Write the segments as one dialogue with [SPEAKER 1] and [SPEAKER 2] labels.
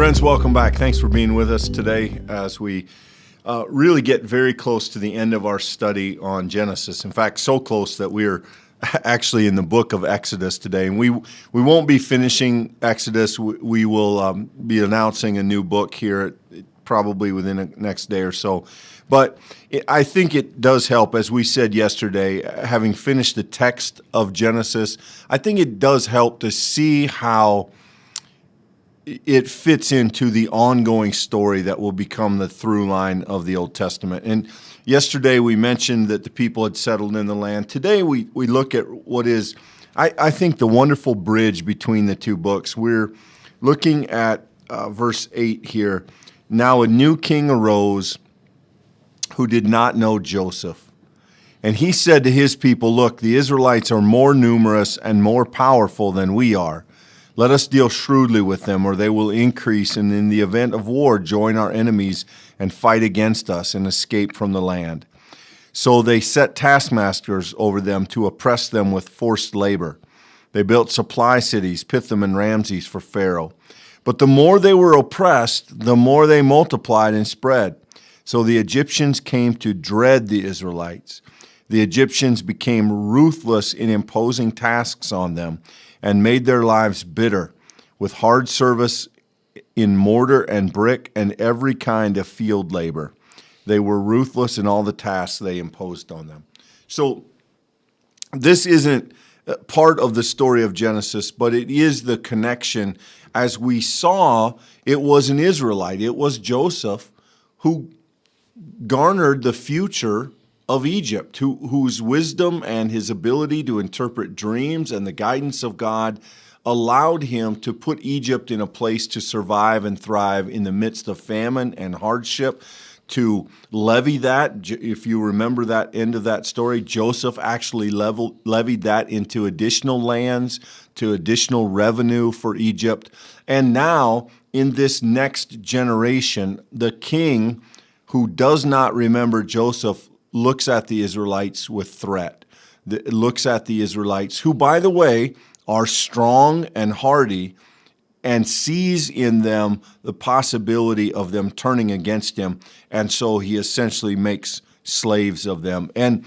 [SPEAKER 1] Friends, welcome back. Thanks for being with us today as we really get very close to the end of our study on Genesis. In fact, so close that we're actually in the book of Exodus today. And we won't be finishing Exodus. We will be announcing a new book here probably within the next day or so. But I think it does help, as we said yesterday, having finished the text of Genesis, I think it does help to see how it fits into the ongoing story that will become the through line of the Old Testament. And yesterday we mentioned that the people had settled in the land. Today we look at what is, I think, the wonderful bridge between the two books. We're looking at verse 8 here. Now a new king arose who did not know Joseph. And he said to his people, look, the Israelites are more numerous and more powerful than we are. Let us deal shrewdly with them, or they will increase, and in the event of war, join our enemies and fight against us and escape from the land. So they set taskmasters over them to oppress them with forced labor. They built supply cities, Pithom and Ramses, for Pharaoh. But the more they were oppressed, the more they multiplied and spread. So the Egyptians came to dread the Israelites. The Egyptians became ruthless in imposing tasks on them and made their lives bitter with hard service in mortar and brick and every kind of field labor. They were ruthless in all the tasks they imposed on them. So this isn't part of the story of Genesis, but it is the connection. As we saw, it was an Israelite. It was Joseph who garnered the future of Egypt, whose wisdom and his ability to interpret dreams and the guidance of God allowed him to put Egypt in a place to survive and thrive in the midst of famine and hardship, to levy that. If you remember that end of that story, Joseph actually levied that into additional lands, to additional revenue for Egypt. And now, in this next generation, the king who does not remember Joseph looks at the Israelites with threat. Looks at the Israelites, who, by the way, are strong and hardy, and sees in them the possibility of them turning against him. And so he essentially makes slaves of them. And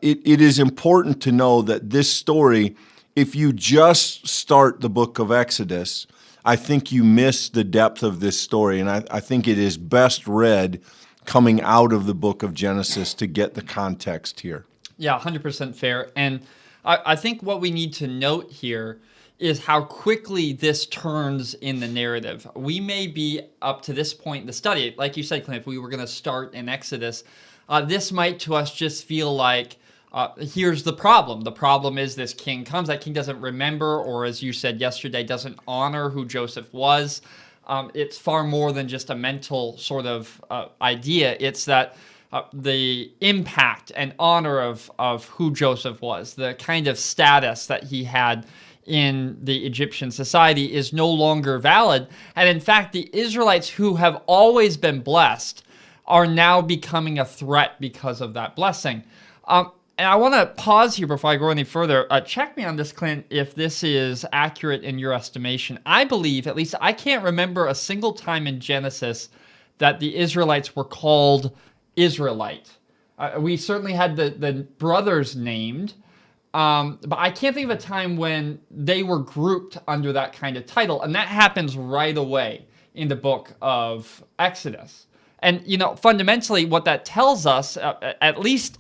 [SPEAKER 1] it is important to know that this story, if you just start the book of Exodus, I think you miss the depth of this story. And I think it is best read coming out of the book of Genesis to get the context here.
[SPEAKER 2] Yeah, 100% fair. And I think what we need to note here is how quickly this turns in the narrative. We may be up to this point in the study, like you said, Clint, if we were going to start in Exodus, this might to us just feel like, here's the problem. The problem is this king comes, that king doesn't remember, or as you said yesterday, doesn't honor who Joseph was. It's far more than just a mental sort of idea. It's that the impact and honor of who Joseph was, the kind of status that he had in the Egyptian society is no longer valid. And in fact, the Israelites who have always been blessed are now becoming a threat because of that blessing. And I want to pause here before I go any further. Check me on this, Clint, if this is accurate in your estimation. I believe, at least I can't remember a single time in Genesis that the Israelites were called Israelite. We certainly had the brothers named, but I can't think of a time when they were grouped under that kind of title. And that happens right away in the book of Exodus. And, fundamentally what that tells us, at least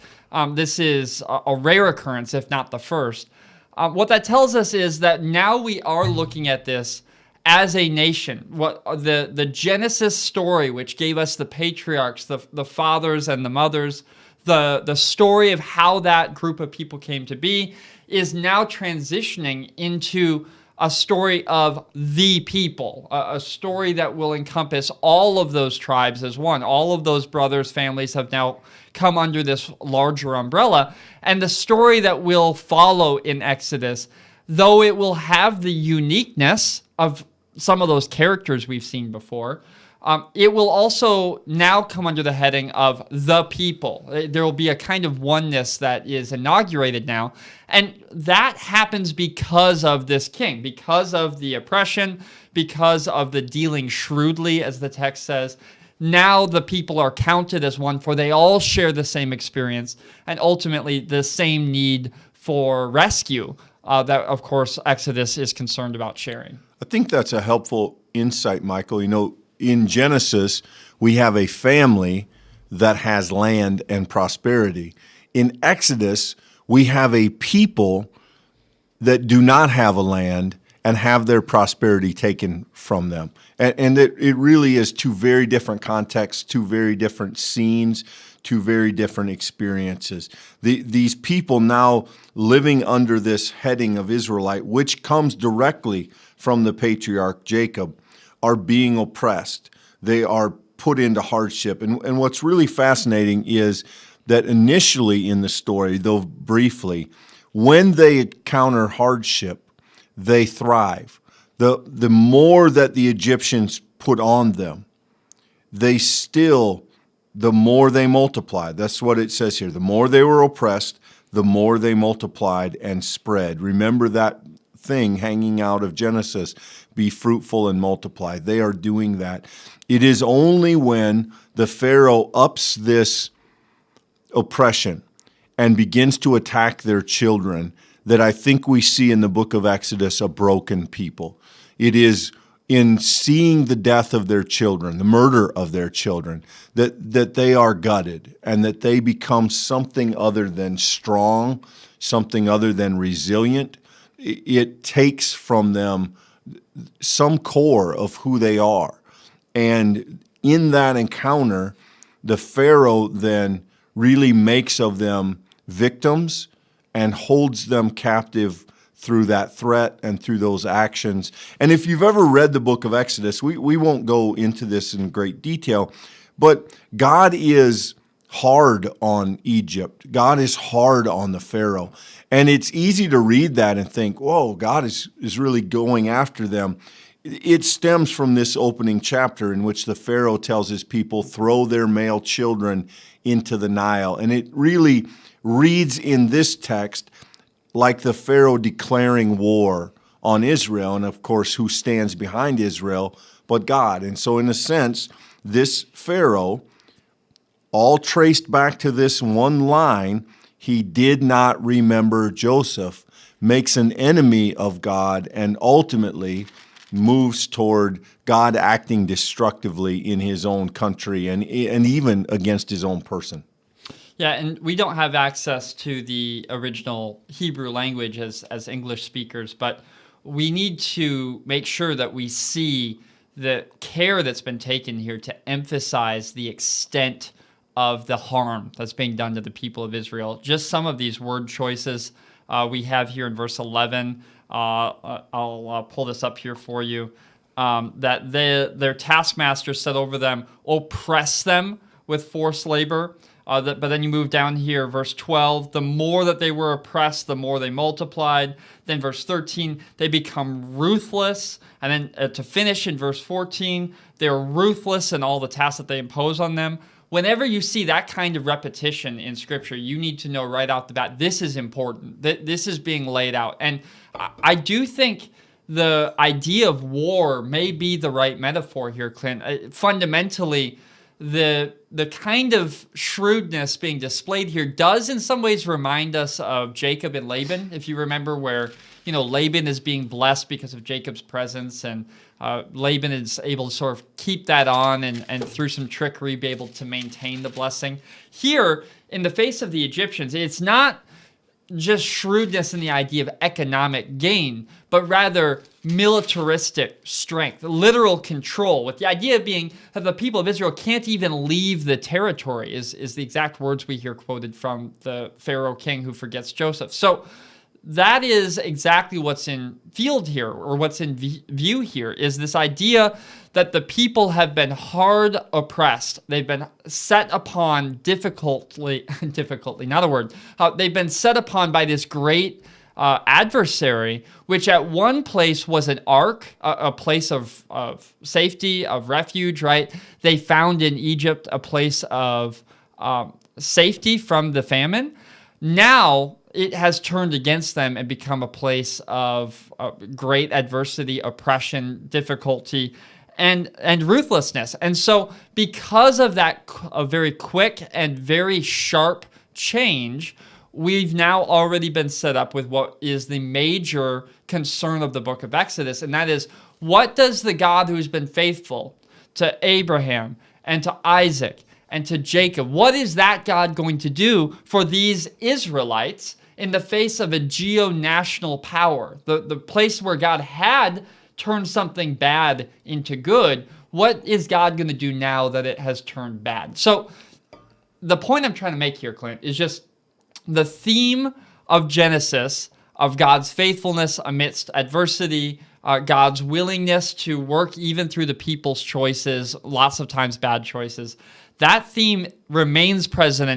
[SPEAKER 2] this is a rare occurrence, if not the first. What that tells us is that now we are looking at this as a nation. What the Genesis story, which gave us the patriarchs, the fathers and the mothers, the story of how that group of people came to be, is now transitioning into a story of the people, a story that will encompass all of those tribes as one. All of those brothers, families have now come under this larger umbrella. And the story that will follow in Exodus, though it will have the uniqueness of some of those characters we've seen before, It will also now come under the heading of the people. There will be a kind of oneness that is inaugurated now. And that happens because of this king, because of the oppression, because of the dealing shrewdly, as the text says. Now the people are counted as one, for they all share the same experience and ultimately the same need for rescue that, of course, Exodus is concerned about sharing.
[SPEAKER 1] I think that's a helpful insight, Michael. In Genesis, we have a family that has land and prosperity. In Exodus, we have a people that do not have a land and have their prosperity taken from them. And it really is two very different contexts, two very different scenes, two very different experiences. These people now living under this heading of Israelite, which comes directly from the patriarch Jacob, are being oppressed. They are put into hardship. And what's really fascinating is that initially in the story, though briefly, when they encounter hardship, they thrive. The more that the Egyptians put on them, the more they multiplied. That's what it says here. The more they were oppressed, the more they multiplied and spread. Remember that thing hanging out of Genesis, be fruitful and multiply. They are doing that. It is only when the Pharaoh ups this oppression and begins to attack their children that I think we see in the book of Exodus a broken people. It is in seeing the death of their children, the murder of their children, that they are gutted and that they become something other than strong, something other than resilient. It takes from them some core of who they are. And in that encounter, the Pharaoh then really makes of them victims and holds them captive through that threat and through those actions. And if you've ever read the book of Exodus, we won't go into this in great detail, but God is hard on Egypt. God is hard on the Pharaoh. And it's easy to read that and think, whoa, God is really going after them. It stems from this opening chapter in which the Pharaoh tells his people, throw their male children into the Nile. And it really reads in this text like the Pharaoh declaring war on Israel, and of course, who stands behind Israel but God. And so in a sense, this Pharaoh, all traced back to this one line, he did not remember Joseph, makes an enemy of God, and ultimately moves toward God acting destructively in his own country and even against his own person.
[SPEAKER 2] Yeah, and we don't have access to the original Hebrew language as English speakers, but we need to make sure that we see the care that's been taken here to emphasize the extent of the harm that's being done to the people of Israel. Just some of these word choices we have here in verse 11. I'll pull this up here for you. That their taskmasters set over them, oppress them with forced labor. But then you move down here, verse 12, the more that they were oppressed, the more they multiplied. Then verse 13, they become ruthless. And then to finish in verse 14, they're ruthless in all the tasks that they impose on them. Whenever you see that kind of repetition in Scripture, you need to know right off the bat, this is important. This is being laid out. And I do think the idea of war may be the right metaphor here, Clint. Fundamentally, the kind of shrewdness being displayed here does in some ways remind us of Jacob and Laban, if you remember, where Laban is being blessed because of Jacob's presence, and Laban is able to sort of keep that on and through some trickery be able to maintain the blessing. Here, in the face of the Egyptians, it's not just shrewdness in the idea of economic gain, but rather militaristic strength, literal control, with the idea being that the people of Israel can't even leave the territory, is the exact words we hear quoted from the Pharaoh king who forgets Joseph. So that is exactly what's in field here, or what's in view here, is this idea that the people have been hard oppressed. They've been set upon difficultly, not a word. They've been set upon by this great adversary, which at one place was an ark, a place of safety, of refuge, right? They found in Egypt a place of safety from the famine. Now it has turned against them and become a place of great adversity, oppression, difficulty, and ruthlessness. And so because of that a very quick and very sharp change, we've now already been set up with what is the major concern of the book of Exodus, and that is, what does the God who's been faithful to Abraham and to Isaac and to Jacob, what is that God going to do for these Israelites in the face of a geo-national power, the place where God had turned something bad into good? What is God going to do now that it has turned bad? So the point I'm trying to make here, Clint, is just the theme of Genesis, of God's faithfulness amidst adversity, God's willingness to work even through the people's choices, lots of times bad choices. That theme remains present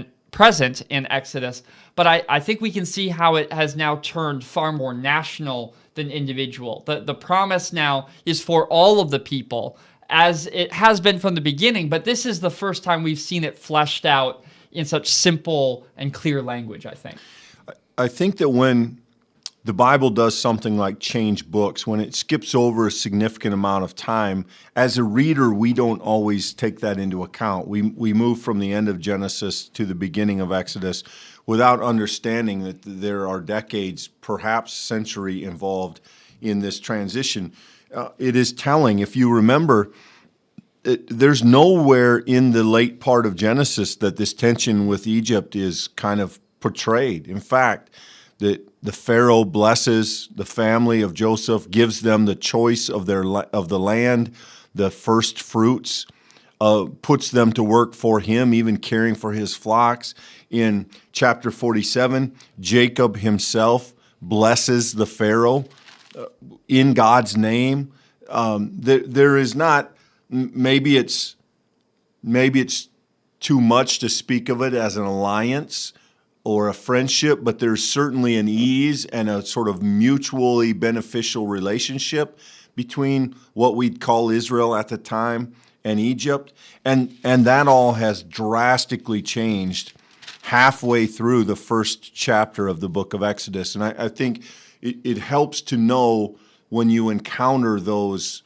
[SPEAKER 2] in Exodus, but I think we can see how it has now turned far more national than individual. The promise now is for all of the people, as it has been from the beginning, but this is the first time we've seen it fleshed out in such simple and clear language, I think.
[SPEAKER 1] I think that when the Bible does something like change books, when it skips over a significant amount of time, as a reader, we don't always take that into account. We move from the end of Genesis to the beginning of Exodus without understanding that there are decades, perhaps century, involved in this transition. It is telling. If you remember, there's nowhere in the late part of Genesis that this tension with Egypt is kind of portrayed. In fact, the Pharaoh blesses the family of Joseph, gives them the choice of the land, the first fruits, puts them to work for him, even caring for his flocks. In chapter 47, Jacob himself blesses the Pharaoh in God's name. There is not. Maybe it's too much to speak of it as an alliance or a friendship, but there's certainly an ease and a sort of mutually beneficial relationship between what we'd call Israel at the time and Egypt. And that all has drastically changed halfway through the first chapter of the book of Exodus. And I think it helps to know when you encounter those.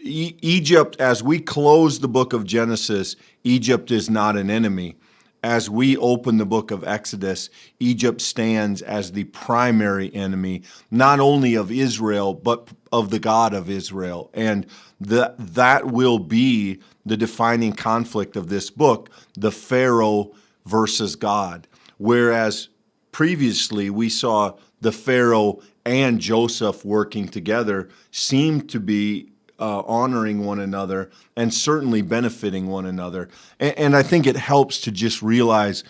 [SPEAKER 1] Egypt, as we close the book of Genesis, Egypt is not an enemy. As we open the book of Exodus, Egypt stands as the primary enemy, not only of Israel, but of the God of Israel. And that will be the defining conflict of this book, the Pharaoh versus God. Whereas previously we saw the Pharaoh and Joseph working together, seemed to be honoring one another and certainly benefiting one another. And I think it helps to just realize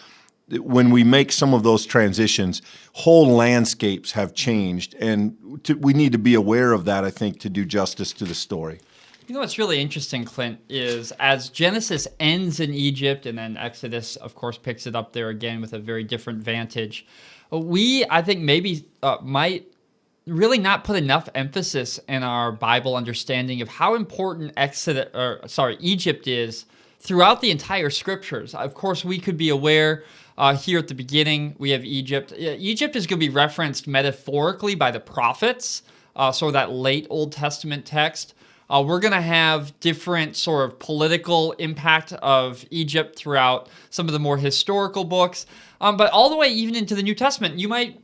[SPEAKER 1] that when we make some of those transitions, whole landscapes have changed. And we need to be aware of that, I think, to do justice to the story.
[SPEAKER 2] You know what's really interesting, Clint, is as Genesis ends in Egypt and then Exodus, of course, picks it up there again with a very different vantage, I think, maybe might really not put enough emphasis in our Bible understanding of how important Egypt is throughout the entire scriptures. Of course, we could be aware here at the beginning, we have Egypt. Egypt is going to be referenced metaphorically by the prophets, sort of that late Old Testament text. We're going to have different sort of political impact of Egypt throughout some of the more historical books. But all the way even into the New Testament, you might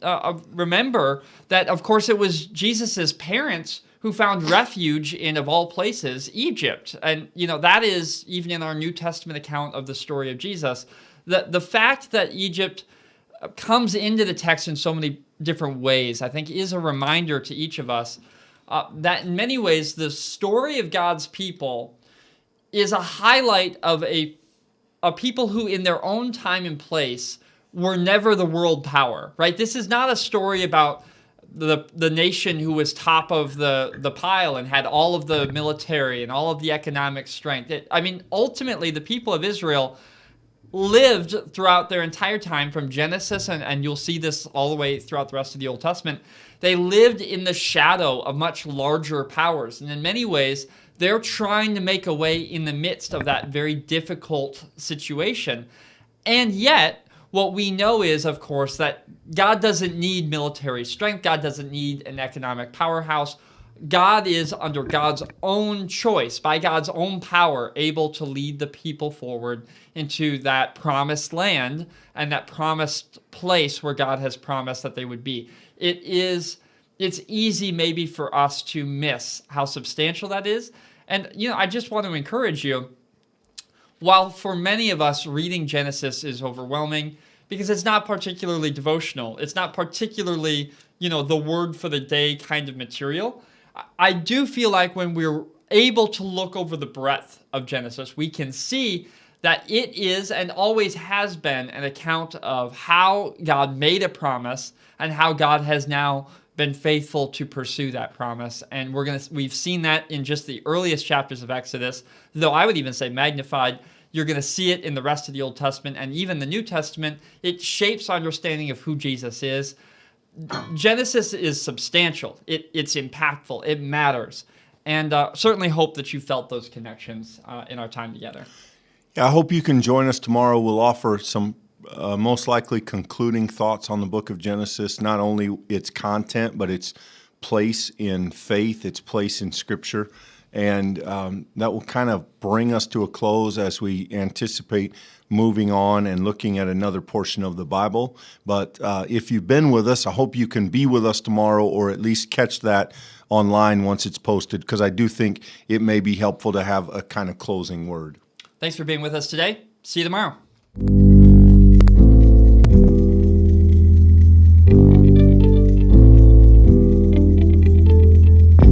[SPEAKER 2] remember that, of course, it was Jesus's parents who found refuge in, of all places, Egypt. And, that is, even in our New Testament account of the story of Jesus, the fact that Egypt comes into the text in so many different ways, I think, is a reminder to each of us that in many ways, the story of God's people is a highlight of a people who, in their own time and place, were never the world power, right? This is not a story about the nation who was top of the pile and had all of the military and all of the economic strength. Ultimately, the people of Israel lived throughout their entire time from Genesis, and you'll see this all the way throughout the rest of the Old Testament. They lived in the shadow of much larger powers. And in many ways, they're trying to make a way in the midst of that very difficult situation. And yet, what we know is, of course, that God doesn't need military strength. God doesn't need an economic powerhouse. God is, under God's own choice, by God's own power, able to lead the people forward into that promised land and that promised place where God has promised that they would be. It's easy maybe for us to miss how substantial that is. And, I just want to encourage you, while for many of us reading Genesis is overwhelming because it's not particularly devotional, it's not particularly, the word for the day kind of material, I do feel like when we're able to look over the breadth of Genesis, we can see that it is and always has been an account of how God made a promise and how God has now been faithful to pursue that promise. And we've seen that in just the earliest chapters of Exodus, though I would even say magnified. You're going to see it in the rest of the Old Testament and even the New Testament. It shapes our understanding of who Jesus is. Genesis is substantial. It's impactful. It matters. And certainly hope that you felt those connections in our time together.
[SPEAKER 1] Yeah, I hope you can join us tomorrow. We'll offer some most likely concluding thoughts on the book of Genesis, not only its content, but its place in faith, its place in Scripture. And that will kind of bring us to a close as we anticipate moving on and looking at another portion of the Bible. But if you've been with us, I hope you can be with us tomorrow or at least catch that online once it's posted, because I do think it may be helpful to have a kind of closing word.
[SPEAKER 2] Thanks for being with us today. See you tomorrow.